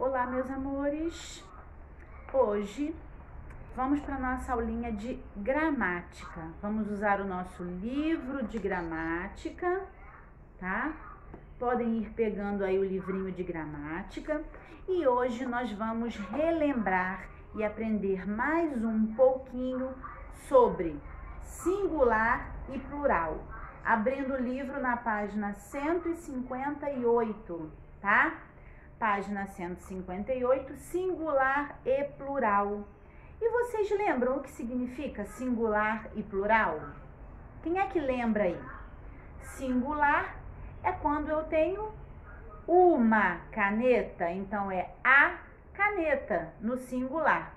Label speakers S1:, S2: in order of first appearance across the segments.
S1: Olá, meus amores! Hoje vamos para a nossa aulinha de gramática. Vamos usar o nosso livro de gramática, tá? Podem ir pegando aí o livrinho de gramática. E hoje nós vamos relembrar e aprender mais um pouquinho sobre singular e plural. Abrindo o livro na página 158, tá? Página 158, singular e plural. E vocês lembram o que significa singular e plural? Quem é que lembra aí? Singular é quando eu tenho uma caneta, então é a caneta no singular.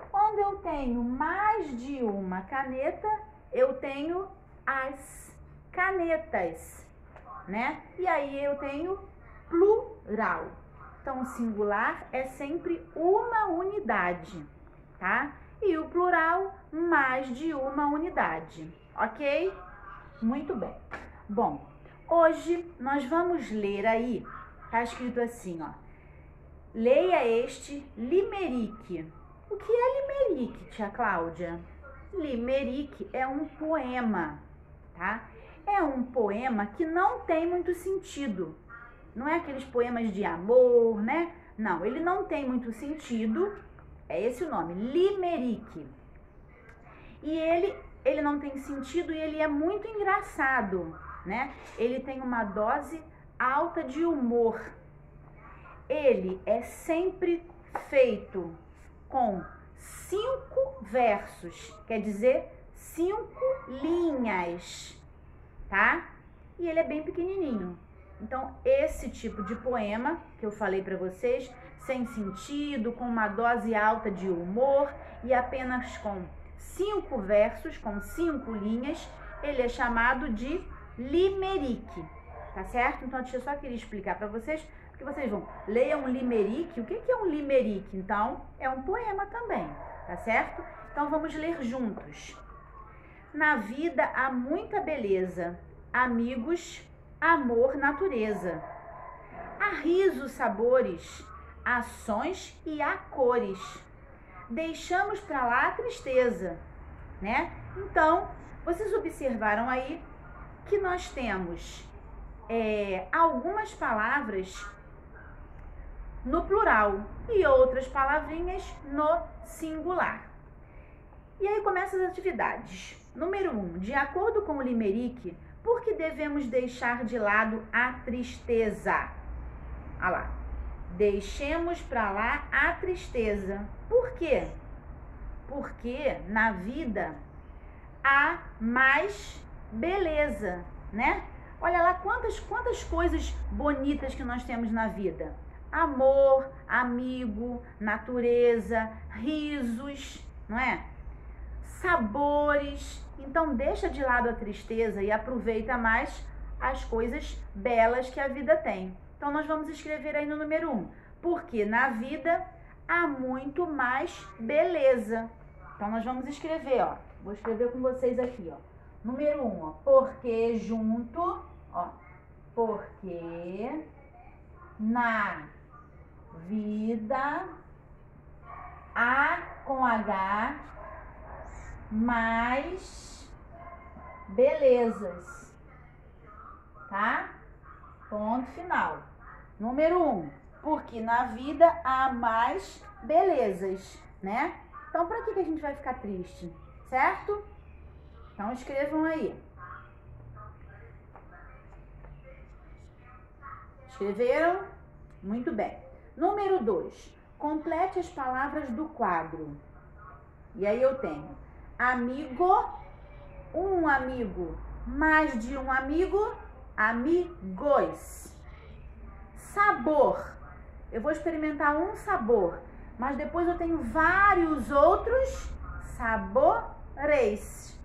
S1: Quando eu tenho mais de uma caneta, eu tenho as canetas, né? E aí eu tenho plural. Então, o singular é sempre uma unidade, tá? E o plural, mais de uma unidade, ok? Muito bem. Bom, hoje nós vamos ler aí, tá escrito assim, ó. Leia este limerick. O que é limerick, tia Cláudia? Limerick é um poema, tá? É um poema que não tem muito sentido. Não é aqueles poemas de amor, né? Não, ele não tem muito sentido. É esse o nome, limerick. E ele não tem sentido e ele é muito engraçado, né? Ele tem uma dose alta de humor. Ele é sempre feito com 5 versos, quer dizer, 5 linhas, tá? E ele é bem pequenininho. Então, esse tipo de poema que eu falei para vocês, sem sentido, com uma dose alta de humor e apenas com 5 versos, com 5 linhas, ele é chamado de limerick, tá certo? Então, eu só queria explicar para vocês, porque vocês vão ler um limerick. O que é um limerick? Então, é um poema também, tá certo? Então, vamos ler juntos. Na vida há muita beleza, amigos, amor, natureza. Há risos, sabores, ações e há cores. Deixamos pra lá a tristeza, né? Então, vocês observaram aí que nós temos algumas palavras no plural e outras palavrinhas no singular. E aí começam as atividades. Número 1. De acordo com o limerick, por que devemos deixar de lado a tristeza? Olha lá. Deixemos pra lá a tristeza. Por quê? Porque na vida há mais beleza, né? Olha lá quantas coisas bonitas que nós temos na vida. Amor, amigo, natureza, risos, não é? Sabores. Então deixa de lado a tristeza e aproveita mais as coisas belas que a vida tem. Então nós vamos escrever aí no número 1. Porque na vida há muito mais beleza. Então nós vamos escrever, ó. Vou escrever com vocês aqui, ó. Número 1, ó. Porque junto, ó. Porque na vida há com H mais belezas, tá? Ponto final. Número 1, porque na vida há mais belezas, né? Então, para que a gente vai ficar triste, certo? Então, escrevam aí. Escreveram? Muito bem. Número 2, complete as palavras do quadro. E aí eu tenho amigo, um amigo, mais de um amigo, amigos. Sabor, eu vou experimentar um sabor, mas depois eu tenho vários outros sabores.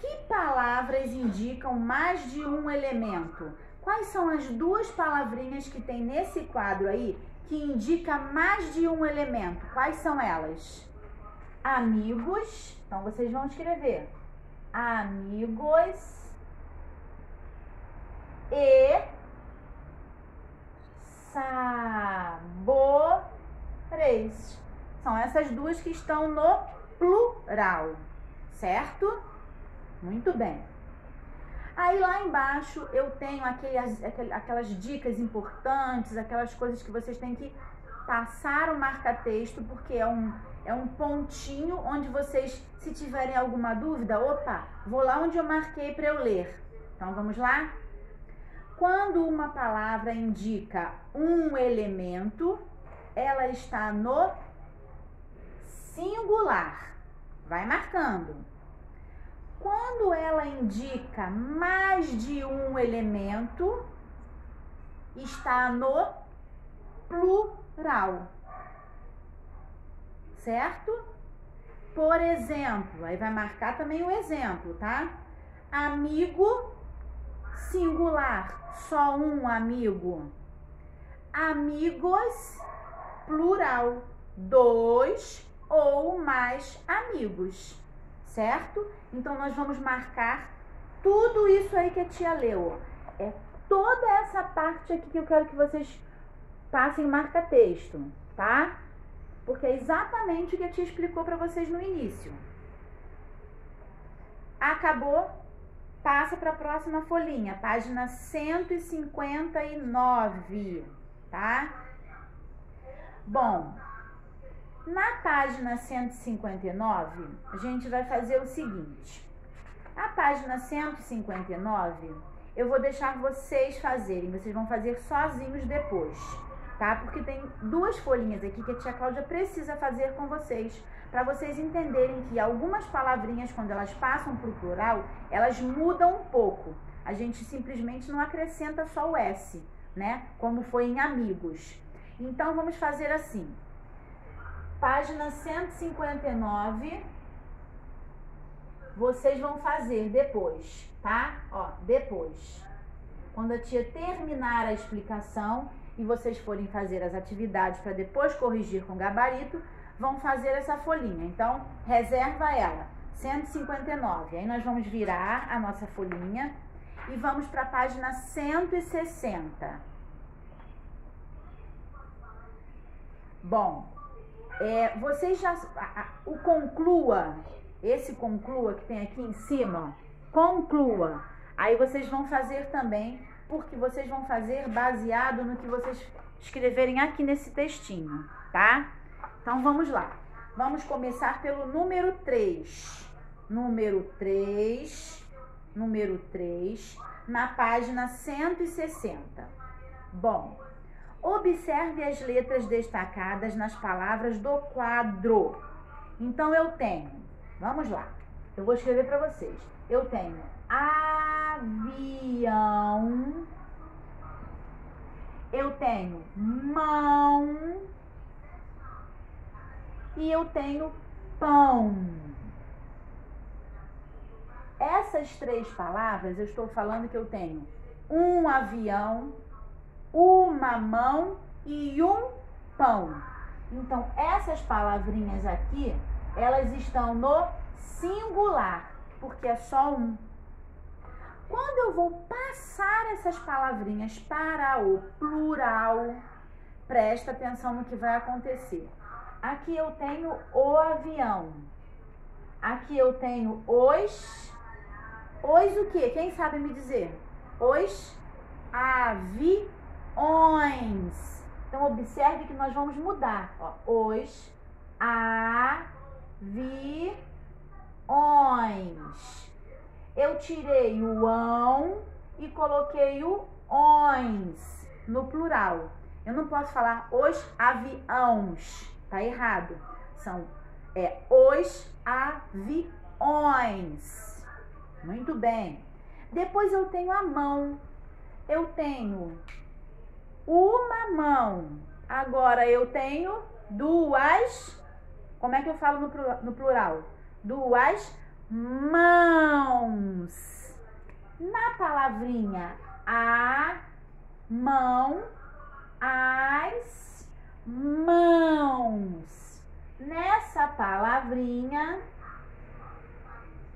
S1: Que palavras indicam mais de um elemento? Quais são as 2 palavrinhas que tem nesse quadro aí que indica mais de um elemento? Quais são elas? Amigos, então vocês vão escrever amigos e vocês. São essas duas que estão no plural, certo? Muito bem. Aí lá embaixo eu tenho aquelas dicas importantes, aquelas coisas que vocês têm que passar o marca-texto, porque é um pontinho onde vocês, se tiverem alguma dúvida, opa, vou lá onde eu marquei para eu ler. Então vamos lá? Quando uma palavra indica um elemento, ela está no singular. Vai marcando. Quando ela indica mais de um elemento, está no plural. Certo? Por exemplo, aí vai marcar também o exemplo, tá? Amigo, singular, só um amigo. Amigos, plural, 2 ou mais amigos, certo? Então, nós vamos marcar tudo isso aí que a tia leu. É toda essa parte aqui que eu quero que vocês passem o marca-texto, tá? Porque é exatamente o que a tia explicou para vocês no início. Acabou? Passa para a próxima folhinha, página 159, tá? Bom, na página 159, a gente vai fazer o seguinte. A página 159, eu vou deixar vocês fazerem, vocês vão fazer sozinhos depois, tá? Porque tem duas folhinhas aqui que a tia Cláudia precisa fazer com vocês, para vocês entenderem que algumas palavrinhas, quando elas passam para o plural, elas mudam um pouco. A gente simplesmente não acrescenta só o S, né? Como foi em amigos. Então, vamos fazer assim. Página 159, vocês vão fazer depois, tá? Ó, depois. Quando a tia terminar a explicação e vocês forem fazer as atividades para depois corrigir com gabarito, vão fazer essa folhinha. Então, reserva ela, 159. Aí nós vamos virar a nossa folhinha e vamos para a página 160. Bom, vocês já... O conclua, esse conclua que tem aqui em cima, conclua. Aí vocês vão fazer também, porque vocês vão fazer baseado no que vocês escreverem aqui nesse textinho, tá? Então, vamos lá. Vamos começar pelo número 3. Número 3, na página 160. Bom, observe as letras destacadas nas palavras do quadro. Então, eu tenho... Vamos lá. Eu vou escrever para vocês. Eu tenho avião. Eu tenho mão. E eu tenho pão. Essas três palavras, eu estou falando que eu tenho um avião, uma mão e um pão. Então, essas palavrinhas aqui, elas estão no singular, porque é só um. Quando eu vou passar essas palavrinhas para o plural, presta atenção no que vai acontecer. Aqui eu tenho o avião. Aqui eu tenho os... Os o quê? Quem sabe me dizer? Os aviões. Então, observe que nós vamos mudar. Ó, os aviões. Eu tirei o ão e coloquei o ons no plural. Eu não posso falar os aviões. Tá errado. São os aviões. Muito bem. Depois eu tenho a mão. Eu tenho uma mão. Agora eu tenho duas. Como é que eu falo no plural? Duas mãos. Na palavrinha a mão, as mãos. Nessa palavrinha,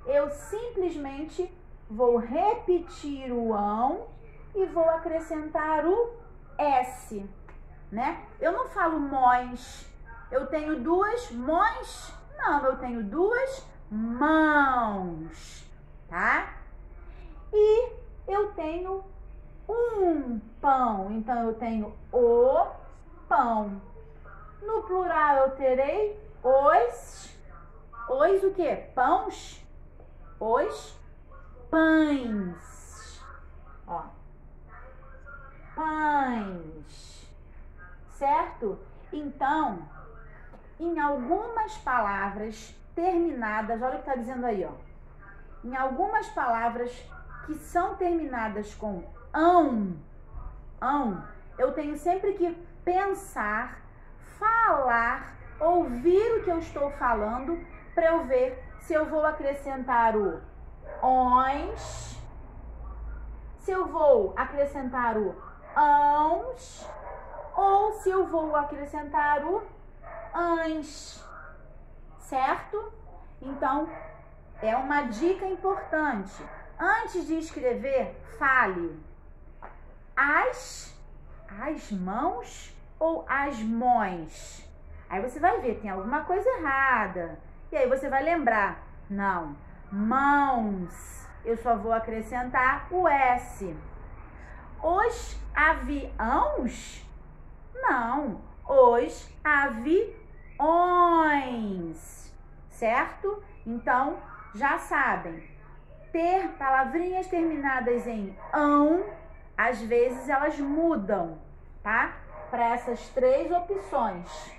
S1: eu simplesmente vou repetir o ão e vou acrescentar o S, né? Eu não falo mões, Eu tenho duas mãos? Não, eu tenho duas mãos, tá? E eu tenho um pão, então eu tenho o pão. No plural eu terei os o quê? Pães? Os pães. Ó. Pães. Certo? Então, em algumas palavras terminadas, olha o que está dizendo aí, ó. Em algumas palavras que são terminadas com ão, eu tenho sempre que pensar, falar, ouvir o que eu estou falando para eu ver se eu vou acrescentar o ons, se eu vou acrescentar o ãos ou se eu vou acrescentar o ans, certo? Então, é uma dica importante. Antes de escrever, fale as mãos ou as mãos. Aí você vai ver, tem alguma coisa errada. E aí você vai lembrar, não, mãos, eu só vou acrescentar o S. Os aviões? Não, os aviões, certo? Então, já sabem, ter palavrinhas terminadas em ão, às vezes elas mudam, tá? Para essas três opções,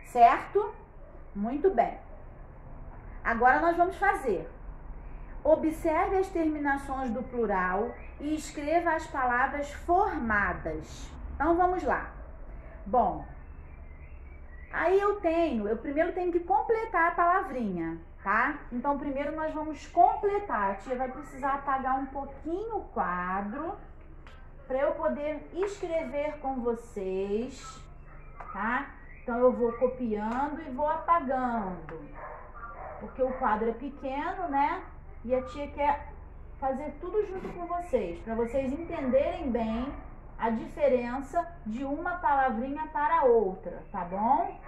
S1: certo? Muito bem. Agora nós vamos fazer. Observe as terminações do plural e escreva as palavras formadas. Então vamos lá. Bom, aí eu primeiro tenho que completar a palavrinha, tá? Então primeiro nós vamos completar. A tia vai precisar apagar um pouquinho o quadro para eu poder escrever com vocês, tá? Então eu vou copiando e vou apagando, porque o quadro é pequeno, né? E a tia quer fazer tudo junto com vocês, para vocês entenderem bem a diferença de uma palavrinha para outra, tá bom?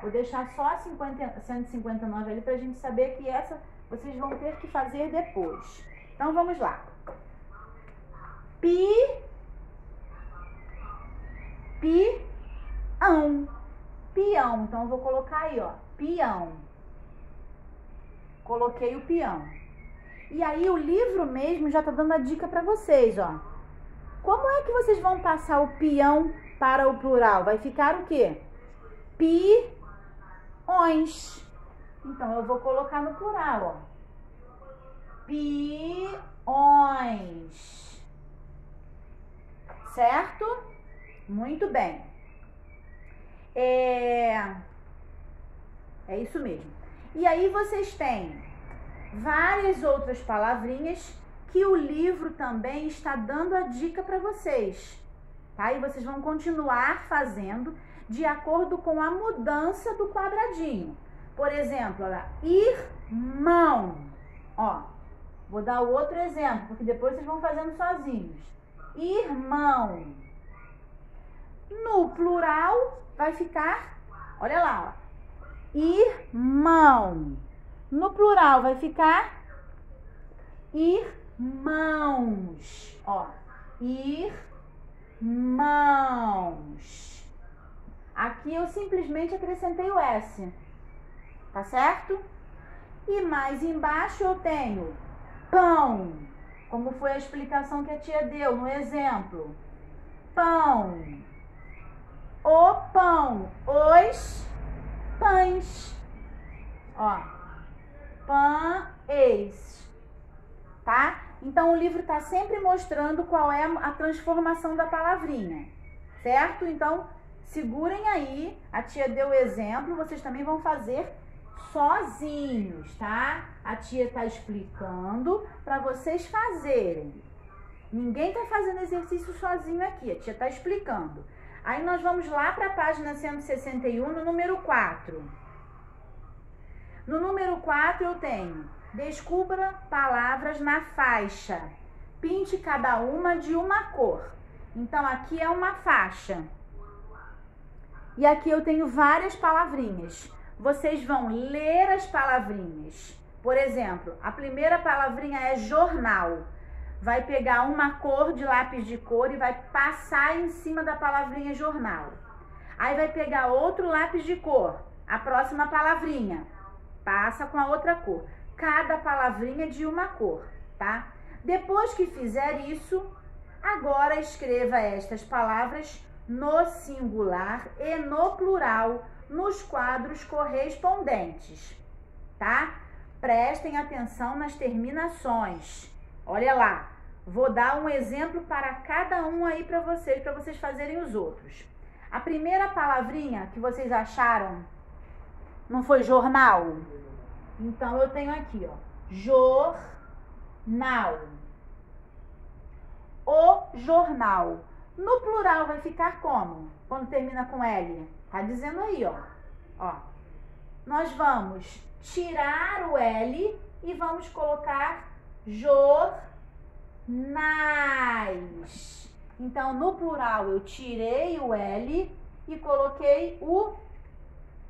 S1: Vou deixar só a 159 ali pra gente saber que essa vocês vão ter que fazer depois. Então vamos lá. Pião. Peão. Então eu vou colocar aí, ó, peão. Coloquei o peão. E aí o livro mesmo já tá dando a dica para vocês, ó. Como é que vocês vão passar o peão para o plural? Vai ficar o quê? Peões. Então eu vou colocar no plural, ó. Peões. Certo? Muito bem. É isso mesmo. E aí vocês têm várias outras palavrinhas que o livro também está dando a dica para vocês, tá? E vocês vão continuar fazendo de acordo com a mudança do quadradinho. Por exemplo, olha, irmão. Ó, vou dar o outro exemplo, porque depois vocês vão fazendo sozinhos. Irmão. No plural vai ficar, olha lá, ó, irmão. No plural vai ficar irmãos. Ó, irmãos. Aqui eu simplesmente acrescentei o S, tá certo? E mais embaixo eu tenho pão, como foi a explicação que a tia deu no exemplo. Pão. O pão. Os pães. Ó, pães, tá? Então o livro tá sempre mostrando qual é a transformação da palavrinha, certo? Então segurem aí, a tia deu o exemplo, vocês também vão fazer sozinhos, tá? A tia tá explicando para vocês fazerem. Ninguém tá fazendo exercício sozinho aqui, a tia tá explicando. Aí nós vamos lá para a página 161, no número 4. No número 4 eu tenho: descubra palavras na faixa. Pinte cada uma de uma cor. Então aqui é uma faixa. E aqui eu tenho várias palavrinhas. Vocês vão ler as palavrinhas. Por exemplo, a primeira palavrinha é jornal. Vai pegar uma cor de lápis de cor e vai passar em cima da palavrinha jornal. Aí vai pegar outro lápis de cor, a próxima palavrinha, passa com a outra cor. Cada palavrinha de uma cor, tá? Depois que fizer isso, agora escreva estas palavras no singular e no plural nos quadros correspondentes, tá? Prestem atenção nas terminações. Olha lá, vou dar um exemplo para cada um aí para vocês fazerem os outros. A primeira palavrinha que vocês acharam não foi jornal? Então eu tenho aqui, ó, jornal. O jornal. No plural vai ficar como? Quando termina com L? Tá dizendo aí, ó. Ó. Nós vamos tirar o L e vamos colocar jornais. Então, no plural, eu tirei o L e coloquei o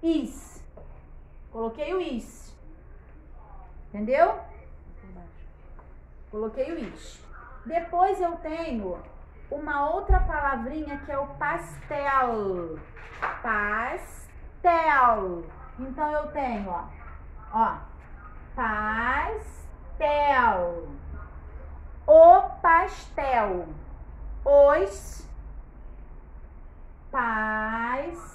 S1: is. Coloquei o is. Entendeu? Coloquei o is. Depois eu tenho uma outra palavrinha que é o pastel. Pastel. Então, eu tenho, ó, pastel. O pastel. Os pastéis.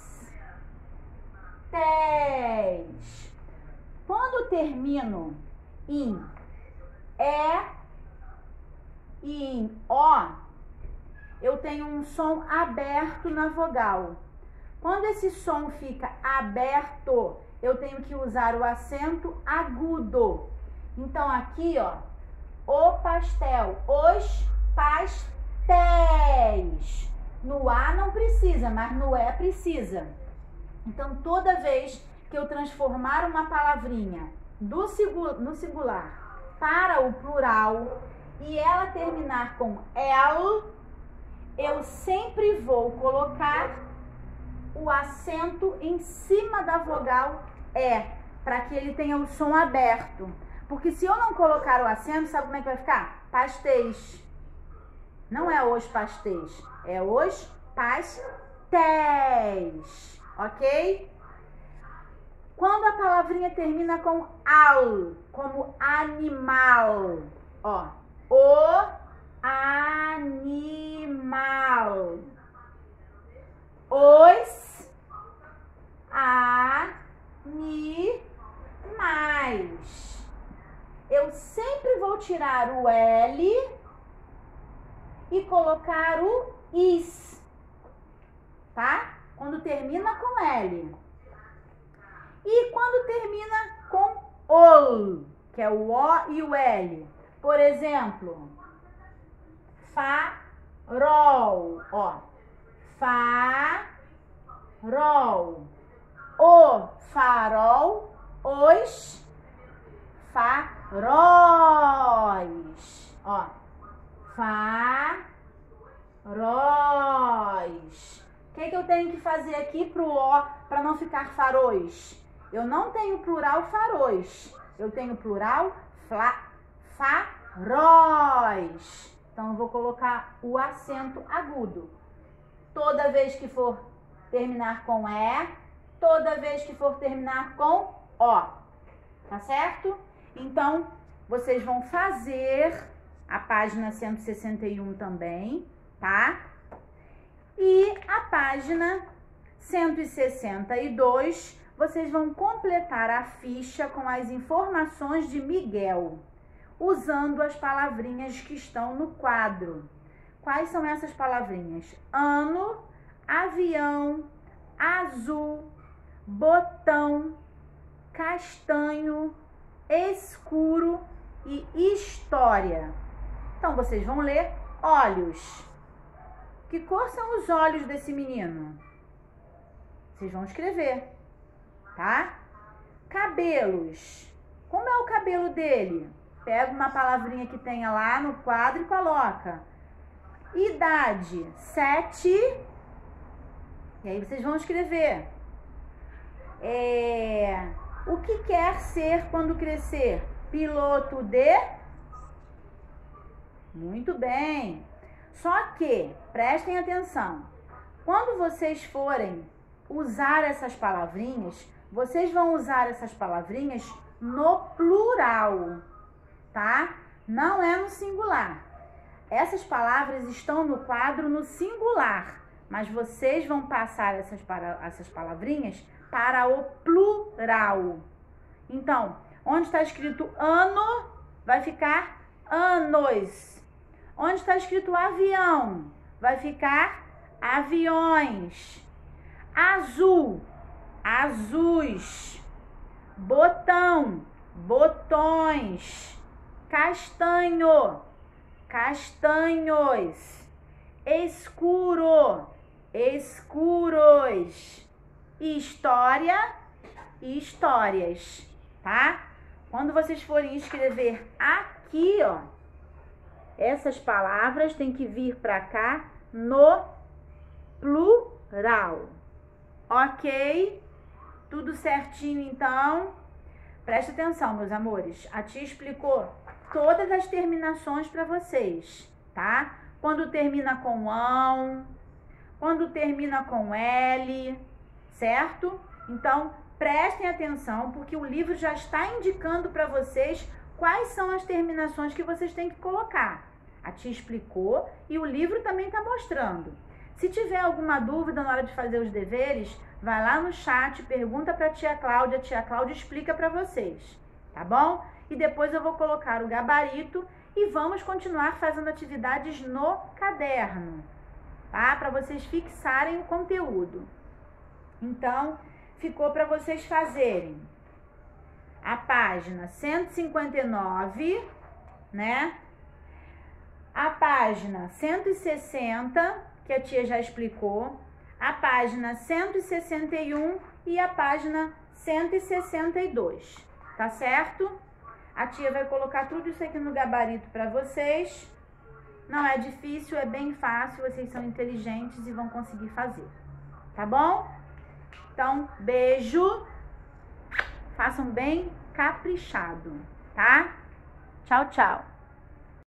S1: Quando termino em E e em O, eu tenho um som aberto na vogal. Quando esse som fica aberto, eu tenho que usar o acento agudo. Então, aqui, ó, o pastel, os pastéis. No A não precisa, mas no E precisa. Então, toda vez que eu transformar uma palavrinha no singular para o plural e ela terminar com el, eu sempre vou colocar o acento em cima da vogal E, para que ele tenha o som aberto. Porque se eu não colocar o acento, sabe como é que vai ficar? Pastéis. Não é os pastéis, é os pastéis, ok? Quando a palavrinha termina com al, como animal, ó, o animal, os animais. Eu sempre vou tirar o L e colocar o is, tá? Quando termina com L. E quando termina com ol, que é o O e o L. Por exemplo, farol, ó. Farol. O farol, os faróis, ó. Faróis. O que eu tenho que fazer aqui pro O para não ficar faróis? Eu não tenho plural faróis. Eu tenho plural faróis. Então, eu vou colocar o acento agudo. Toda vez que for terminar com E, toda vez que for terminar com O. Tá certo? Então, vocês vão fazer a página 161 também, tá? E a página 162, vocês vão completar a ficha com as informações de Miguel, usando as palavrinhas que estão no quadro. Quais são essas palavrinhas? Ano, avião, azul, botão, castanho, escuro e história. Então, vocês vão ler olhos. Que cor são os olhos desse menino? Vocês vão escrever, tá? Cabelos. Como é o cabelo dele? Pega uma palavrinha que tenha lá no quadro e coloca. Idade, 7 E aí vocês vão escrever. O que quer ser quando crescer? Piloto de... Muito bem. Só que, prestem atenção, quando vocês forem usar essas palavrinhas, vocês vão usar essas palavrinhas no plural, tá? Não é no singular. Essas palavras estão no quadro no singular, mas vocês vão passar essas palavrinhas para o plural. Então, onde está escrito ano, vai ficar anos. Onde está escrito avião, vai ficar aviões. Azul, azuis. Botão, botões. Castanho, castanhos. Escuro, escuros. História, histórias, tá? Quando vocês forem escrever aqui, ó, essas palavras têm que vir para cá no plural. Ok? Tudo certinho, então? Presta atenção, meus amores. A tia explicou todas as terminações para vocês, tá? Quando termina com ão, quando termina com L, certo? Então, prestem atenção, porque o livro já está indicando para vocês quais são as terminações que vocês têm que colocar. A tia explicou e o livro também está mostrando. Se tiver alguma dúvida na hora de fazer os deveres, vai lá no chat, pergunta para a tia Cláudia explica para vocês, tá bom? E depois eu vou colocar o gabarito e vamos continuar fazendo atividades no caderno, tá? Para vocês fixarem o conteúdo. Então, ficou para vocês fazerem a página 159, né? A página 160, que a tia já explicou, a página 161 e a página 162, tá certo? A tia vai colocar tudo isso aqui no gabarito para vocês. Não é difícil, é bem fácil, vocês são inteligentes e vão conseguir fazer, tá bom? Então, beijo, façam bem caprichado, tá? Tchau, tchau.